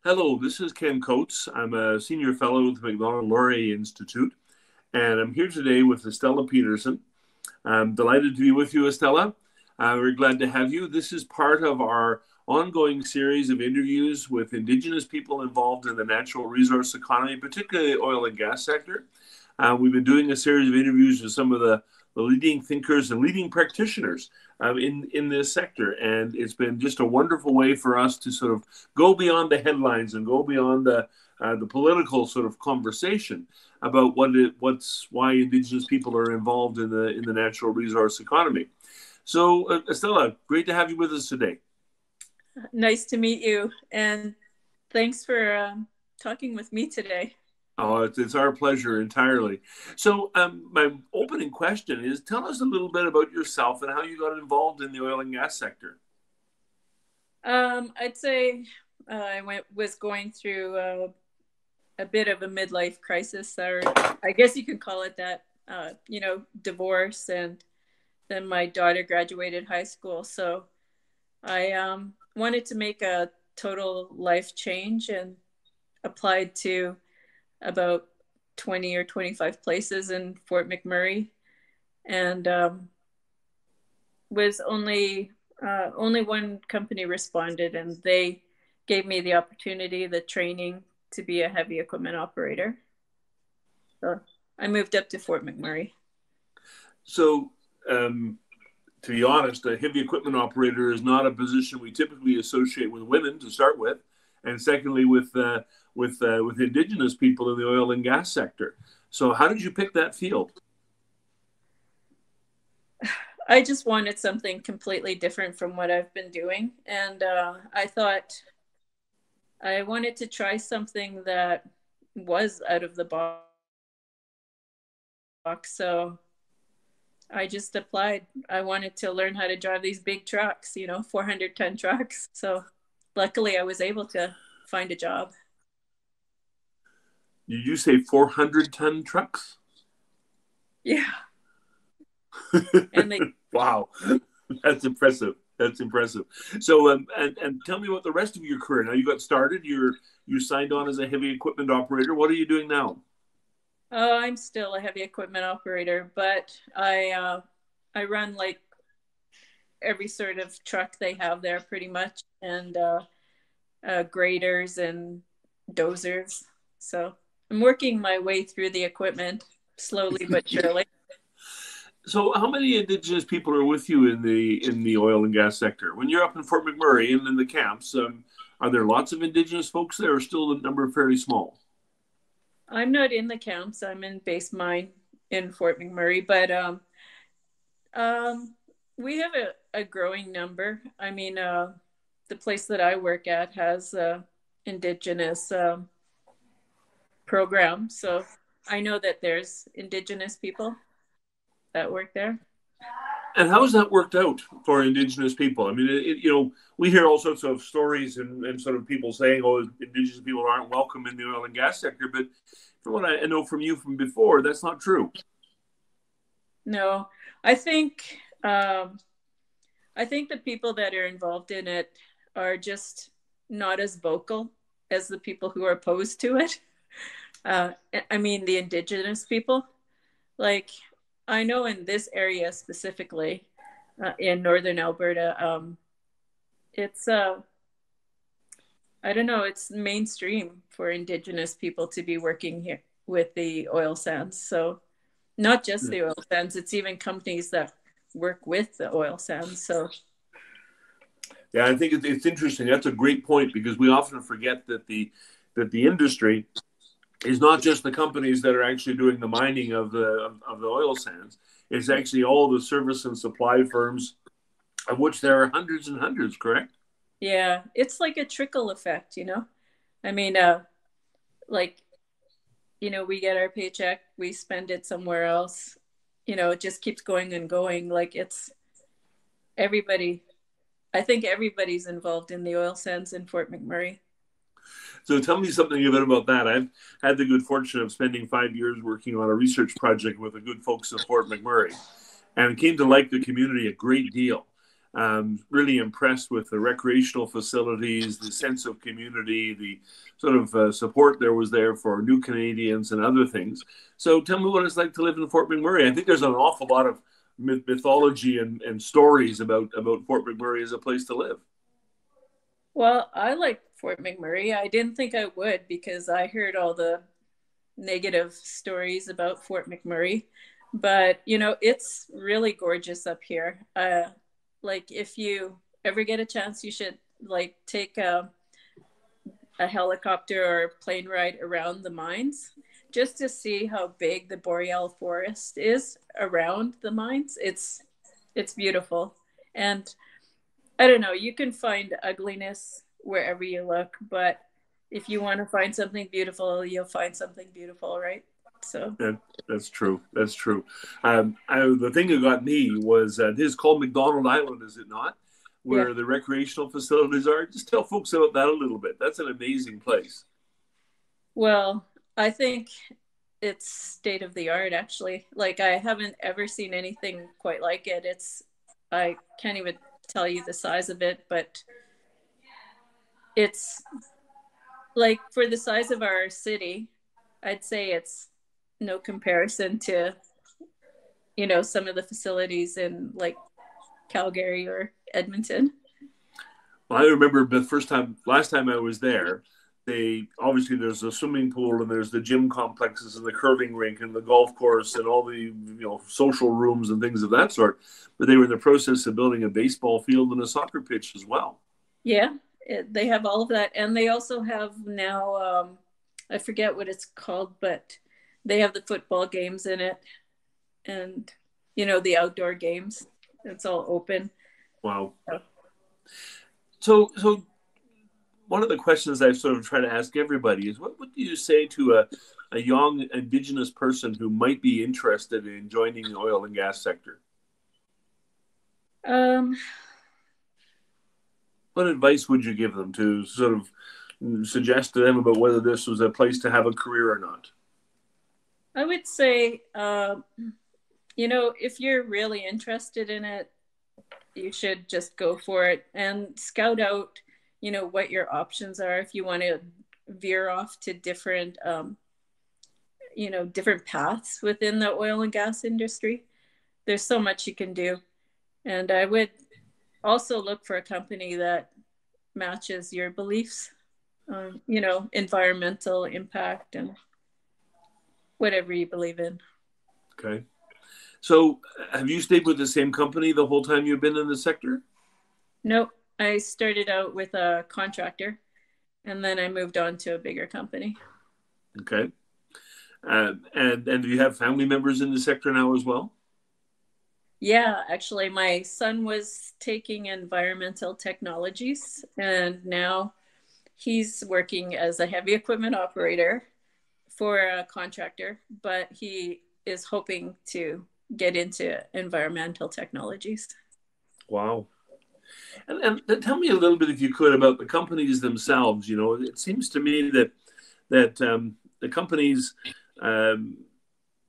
Hello, this is Ken Coates. I'm a senior fellow with the Macdonald-Laurier Institute, and I'm here today with Estella Petersen. I'm delighted to be with you, Estella. We're glad to have you. This is part of our ongoing series of interviews with Indigenous people involved in the natural resource economy, particularly the oil and gas sector. We've been doing a series of interviews with some of the leading thinkers and leading practitioners in this sector. And it's been just a wonderful way for us to sort of go beyond the headlines and go beyond the political sort of conversation about why Indigenous people are involved in the natural resource economy. So, Estella, great to have you with us today. Nice to meet you, and thanks for talking with me today. Oh, it's our pleasure entirely. So my opening question is, tell us a little bit about yourself and how you got involved in the oil and gas sector. I'd say I was going through a bit of a midlife crisis, or I guess you could call it that, divorce, and then my daughter graduated high school. So I wanted to make a total life change and applied to about 20 or 25 places in Fort McMurray, and was only one company responded, and they gave me the opportunity, the training to be a heavy equipment operator. So I moved up to Fort McMurray. So to be honest, a heavy equipment operator is not a position we typically associate with women to start with, and secondly with Indigenous people in the oil and gas sector. So how did you pick that field? I just wanted something completely different from what I've been doing. And I thought I wanted to try something that was out of the box. So I just applied. I wanted to learn how to drive these big trucks, 400-ton trucks. So luckily I was able to find a job. Did you say 400-ton trucks? Yeah. And wow, that's impressive. That's impressive. So, and tell me about the rest of your career. Now you got started. You signed on as a heavy equipment operator. What are you doing now? I'm still a heavy equipment operator, but I run like every sort of truck they have there, pretty much, and graders and dozers. So I'm working my way through the equipment slowly but surely. So how many Indigenous people are with you in the oil and gas sector? When you're up in Fort McMurray and in the camps, are there lots of Indigenous folks there, or still the number fairly small? I'm not in the camps. I'm in base mine in Fort McMurray, but we have a growing number. I mean, the place that I work at has Indigenous program, so I know that there's Indigenous people that work there. And how has that worked out for Indigenous people? I mean, we hear all sorts of stories and sort of people saying, "Oh, Indigenous people aren't welcome in the oil and gas sector." But from what I know from you from before, that's not true. No, I think the people that are involved in it are just not as vocal as the people who are opposed to it. I mean, the Indigenous people. Like, I know in this area specifically, in northern Alberta, it's I don't know, it's mainstream for Indigenous people to be working here with the oil sands. So not just the oil sands, it's even companies that work with the oil sands. So yeah, I think it's interesting. That's a great point, because we often forget that the industry is not just the companies that are actually doing the mining of the oil sands. It's actually all the service and supply firms, of which there are hundreds and hundreds, correct? Yeah, it's like a trickle effect, I mean, we get our paycheck, we spend it somewhere else, it just keeps going and going. Like, it's everybody. I think everybody's involved in the oil sands in Fort McMurray. So tell me something a bit about that. I've had the good fortune of spending 5 years working on a research project with the good folks at Fort McMurray, and came to like the community a great deal. Really impressed with the recreational facilities, the sense of community, the sort of support there was there for new Canadians and other things. So tell me what it's like to live in Fort McMurray. I think there's an awful lot of mythology and stories about Fort McMurray as a place to live. Well, I like Fort McMurray. I didn't think I would because I heard all the negative stories about Fort McMurray. But, you know, it's really gorgeous up here. Like, if you ever get a chance, you should, like, take a helicopter or plane ride around the mines just to see how big the boreal forest is around the mines. It's beautiful. And I don't know, you can find ugliness wherever you look, but if you want to find something beautiful, you'll find something beautiful, right? So that's true. That's true. The thing that got me was this is called MacDonald Island, is it not? Where yeah. the recreational facilities are. Just tell folks about that a little bit. That's an amazing place. Well, I think it's state of the art, actually. Like, I haven't ever seen anything quite like it. I can't even tell you the size of it, but it's like, for the size of our city, I'd say it's no comparison to, you know, some of the facilities in like Calgary or Edmonton. Well, I remember last time I was there, there's a swimming pool and there's the gym complexes and the curling rink and the golf course and all the social rooms and things of that sort. But they were in the process of building a baseball field and a soccer pitch as well. Yeah, they have all of that, and they also have now I forget what it's called, but they have the football games in it, and the outdoor games. It's all open. Wow. So one of the questions I've sort of tried to ask everybody is, what do you say to a young Indigenous person who might be interested in joining the oil and gas sector? What advice would you give them to sort of suggest to them about whether this was a place to have a career or not? I would say, if you're really interested in it, you should just go for it and scout out, what your options are. If you want to veer off to different, different paths within the oil and gas industry, there's so much you can do. And I would also look for a company that matches your beliefs on, environmental impact and whatever you believe in. Okay. So have you stayed with the same company the whole time you've been in the sector? Nope. I started out with a contractor and then I moved on to a bigger company. Okay. And do you have family members in the sector now as well? Yeah, actually, my son was taking environmental technologies, and now he's working as a heavy equipment operator for a contractor, but he is hoping to get into environmental technologies. Wow. And tell me a little bit, if you could, about the companies themselves. It seems to me that the companies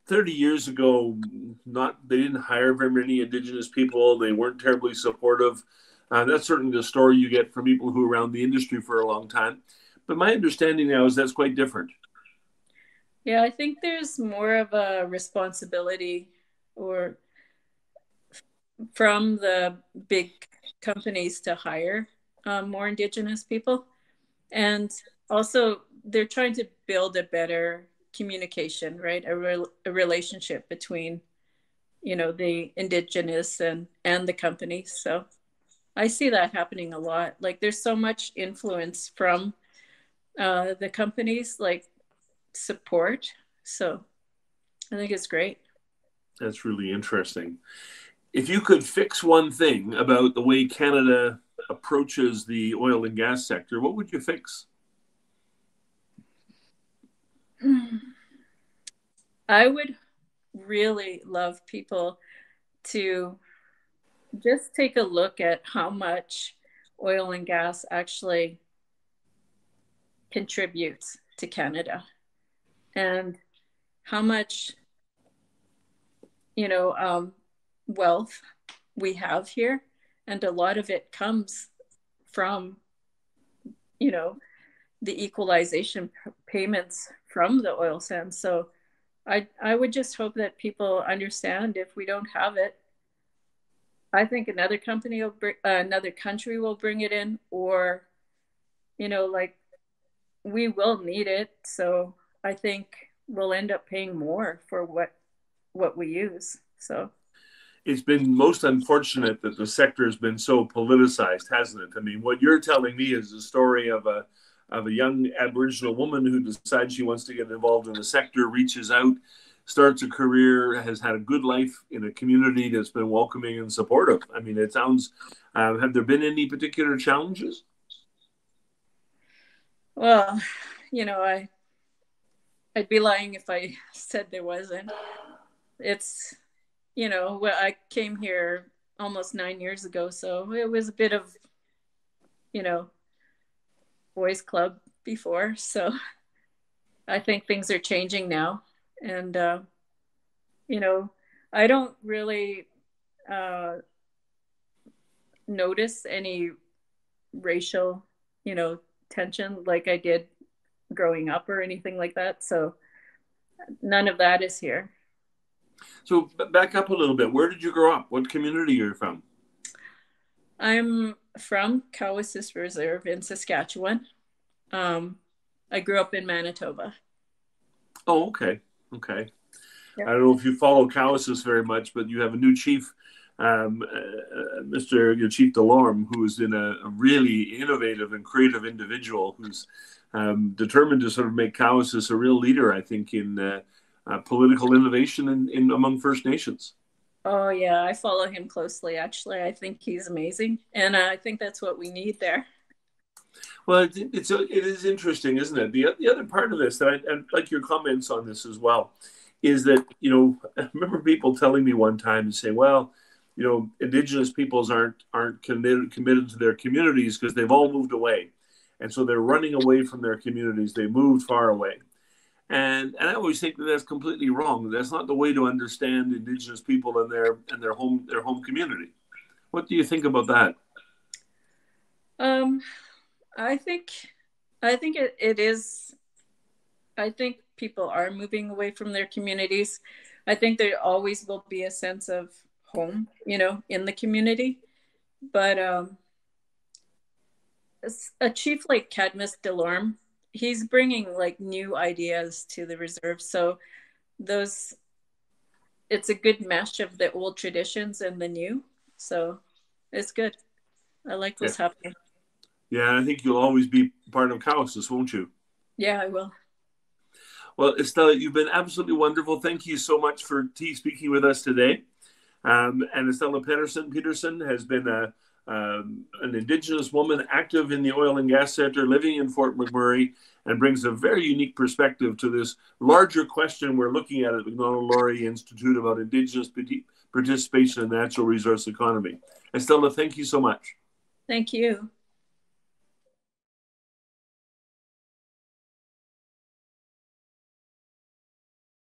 30 years ago, they didn't hire very many Indigenous people. They weren't terribly supportive. That's certainly the story you get from people who are around the industry for a long time. But my understanding now is that's quite different. Yeah, I think there's more of a responsibility from the big companies to hire more Indigenous people. And also, they're trying to build a better communication, right? A relationship between, the Indigenous and the companies. So I see that happening a lot. Like, there's so much influence from the companies, like support. So I think it's great. That's really interesting. If you could fix one thing about the way Canada approaches the oil and gas sector, what would you fix? I would really love people to just take a look at how much oil and gas actually contributes to Canada and how much, wealth we have here. And a lot of it comes from, you know, the equalization payments from the oil sands. So I would just hope that people understand if we don't have it, I think another country will bring it in, or, you know, like, we will need it. So I think we'll end up paying more for what we use. So it's been most unfortunate that the sector has been so politicized, hasn't it? I mean, what you're telling me is the story of a young Aboriginal woman who decides she wants to get involved in the sector, reaches out, starts a career, has had a good life in a community that's been welcoming and supportive. I mean, it sounds, have there been any particular challenges? Well, you know, I'd be lying if I said there wasn't. It's, you know, well, I came here almost 9 years ago, so it was a bit of, you know, boys club before. So I think things are changing now. And, you know, I don't really notice any racial, you know, tension like I did growing up or anything like that. So none of that is here. So back up a little bit. Where did you grow up? What community are you from? I'm from Cowessess Reserve in Saskatchewan. I grew up in Manitoba. Oh, okay. Okay. Yep. I don't know if you follow Cowessess very much, but you have a new chief, Mr. Chief Delorme, who is a really innovative and creative individual who's determined to sort of make Cowessess a real leader, I think, in political innovation in among First Nations. Oh, yeah. I follow him closely, actually. I think he's amazing. And I think that's what we need there. Well, it is interesting, isn't it? The other part of this, that I'd like your comments on this as well, is that, you know, I remember people telling me one time and saying, well, you know, Indigenous peoples aren't committed to their communities because they've all moved away. And so they're running away from their communities. They moved far away. And I always think that that's completely wrong. That's not the way to understand Indigenous people and their home community. What do you think about that? I think it is. I think people are moving away from their communities. I think there always will be a sense of home, you know, in the community. But a chief like Cadmus Delorme, he's bringing like new ideas to the reserve. So it's a good mesh of the old traditions and the new. So it's good. I like what's happening. Yeah, I think you'll always be part of Cowessess, won't you? Yeah, I will. Well, Estella, you've been absolutely wonderful. Thank you so much for speaking with us today. And Estella Petersen has been an Indigenous woman active in the oil and gas sector, living in Fort McMurray, and brings a very unique perspective to this larger question we're looking at Macdonald-Laurier Institute about Indigenous participation in the natural resource economy. Estella, thank you so much. Thank you.